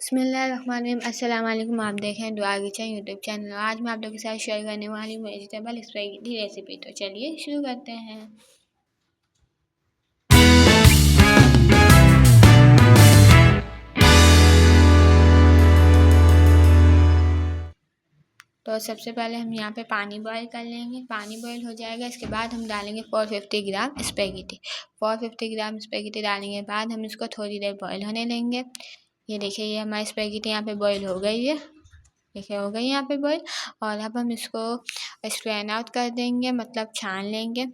बिस्मिल्लाहिर्रहमानिर्रहीम। अस्सलाम वालेकुम। आप देख रहे हैं दुआ किचन यूट्यूब चैनल। आज मैं आप लोगों के साथ शेयर करने वाली हूँ वेजिटेबल स्पैगेटी रेसिपी। तो चलिए शुरू करते हैं। तो सबसे पहले हम यहाँ पे पानी बॉईल कर लेंगे। पानी बॉईल हो जाएगा, इसके बाद हम डालेंगे 450 ग्राम स्पैगेटी। 450 ग्राम स्पैगेटी डालने के बाद हम इसको थोड़ी देर बॉईल होने देंगे। ये देखिए, ये हमारी स्पैगेटी यहाँ पे बॉईल हो गई है। देखिए हो गई यहाँ पे बॉईल। और अब हम इसको स्ट्रेन आउट कर देंगे, मतलब छान लेंगे।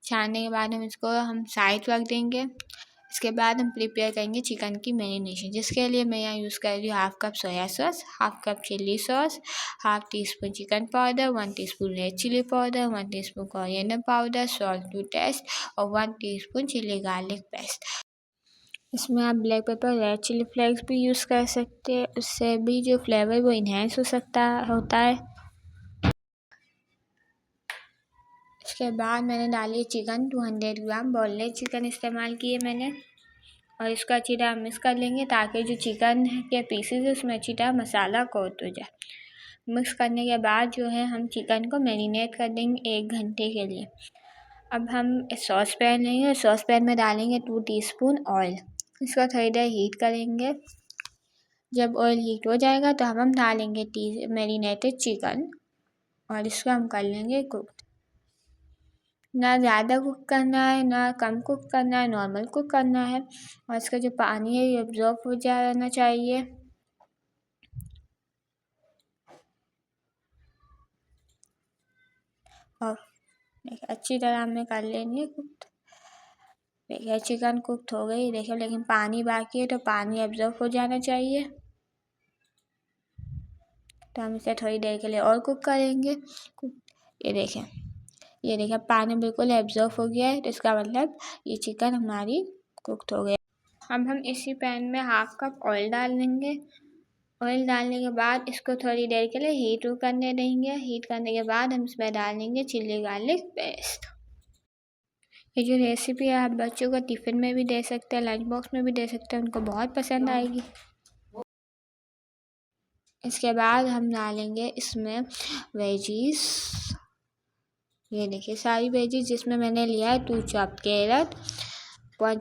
छानने के बाद हम इसको साइड रख देंगे। इसके बाद हम प्रिपेयर करेंगे चिकन की मैरिनेशन, जिसके लिए मैं यहाँ यूज़ कर रही हूँ half cup soya sauce, half cup chilli sauce, half teaspoon chicken powder, 1 teaspoon red chilli powder, 1 teaspoon coriander powder, salt to taste और 1 टीस्पून चिली गार्लिक पेस्ट। इसमें आप black pepper, red chilli flakes भी use कर सकते हैं, उससे भी जो फ्लेवर वो इन्हेंस होता है। इसके बाद मैंने डाली चिकन, 200 ग्राम बोनलेस चिकन इस्तेमाल किए मैंने। और इसको अच्छी तरह मिक्स कर लेंगे ताकि जो चिकन के पीसेस है उसमें अच्छी तरह मसाला कोट हो जाए। मिक्स करने के बाद जो है हम चिकन को मैरिनेट कर देंगे 1 घंटे के लिए। अब हम सॉस पैन लेंगे, सॉस पैन में डालेंगे 2 टीस्पून ऑयल। इसको थोड़ी देर हीट करेंगे। जब ऑयल हीट हो जाएगा तो हम डालेंगे मैरिनेटेड चिकन और इसको हम कर लेंगे कुक। ना ज़्यादा कुक करना है, ना कम कुक करना है, नॉर्मल कुक करना है। और इसका जो पानी है ये एब्जॉर्ब हो जाना चाहिए। और अच्छी तरह हमें कर लेनी है कुक। देखिए चिकन कुक हो गई, देखिए, लेकिन पानी बाकी है तो पानी एब्जॉर्ब हो जाना चाहिए। तो हम इसे थोड़ी देर के लिए और कुक करेंगे। ये देखें पानी बिल्कुल एब्जॉर्ब हो गया है, तो इसका मतलब ये चिकन हमारी कुकड हो गया। अब हम इसी पैन में हाफ कप ऑयल डाल देंगे। ऑयल डालने के बाद इसको थोड़ी देर के लिए हीट करने देंगे। हीट करने के बाद हम इसमें डालेंगे चिल्ली गार्लिक पेस्ट। ये जो रेसिपी है आप बच्चों को टिफ़िन में भी दे सकते हैं, लंच बॉक्स में भी दे सकते हैं, उनको बहुत पसंद आएगी। इसके बाद हम डालेंगे इसमें वेजीज। ये देखिए सारी वेजीज, जिसमें मैंने लिया है 2 चॉप्ड कैरेट, 1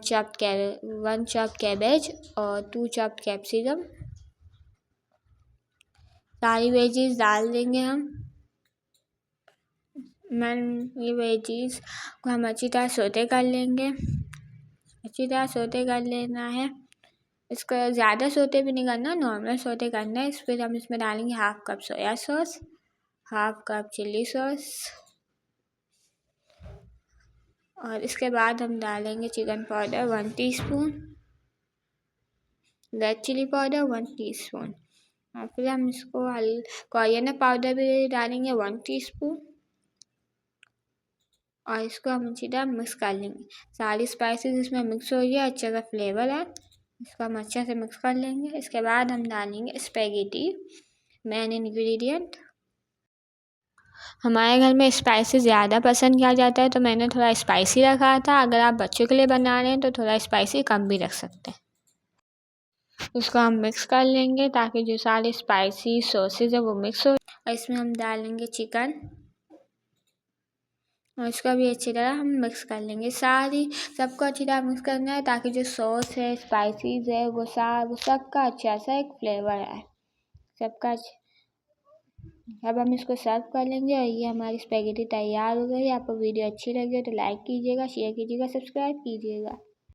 चॉप्ड कैबेज और 2 चॉप्ड कैप्सिकम। सारी वेजीज डाल देंगे हम। ये वेजीज को हम अच्छी तरह सोते कर लेंगे। अच्छी तरह सोते कर लेना है। इसको ज़्यादा सोते भी नहीं करना, नॉर्मल सोते करना है। फिर हम इसमें डालेंगे half cup soya sauce, half cup chilli sauce और इसके बाद हम डालेंगे chicken powder 1 teaspoon, red chilli powder 1 teaspoon और फिर हम इसको कोरिएंडर पाउडर भी डालेंगे 1 टीस्पून और इसको हम अच्छी तरह मिक्स कर लेंगे। सारी स्पाइसेस इसमें मिक्स हो गया, अच्छा सा फ्लेवर है। इसको हम अच्छे से मिक्स कर लेंगे। इसके बाद हम डालेंगे स्पैगेटी, मेन इंग्रेडिएंट। हमारे घर में स्पाइसी ज़्यादा पसंद किया जाता है तो मैंने थोड़ा स्पाइसी रखा था। अगर आप बच्चों के लिए बना रहे हैं तो थोड़ा स्पाइसी कम भी रख सकते हैं। उसको हम मिक्स कर लेंगे ताकि जो सारे स्पाइसी सॉसेज है वो मिक्स हो। और इसमें हम डालेंगे चिकन और इसका भी अच्छी तरह हम मिक्स कर लेंगे। सबको अच्छी तरह मिक्स करना है ताकि जो सॉस है, स्पाइसीज है, वो सबका अच्छा सा एक फ्लेवर आए सबका। अब हम इसको सर्व कर लेंगे और ये हमारी स्पैगेटी तैयार हो गई। आपको वीडियो अच्छी लगी हो तो लाइक कीजिएगा, शेयर कीजिएगा, सब्सक्राइब कीजिएगा।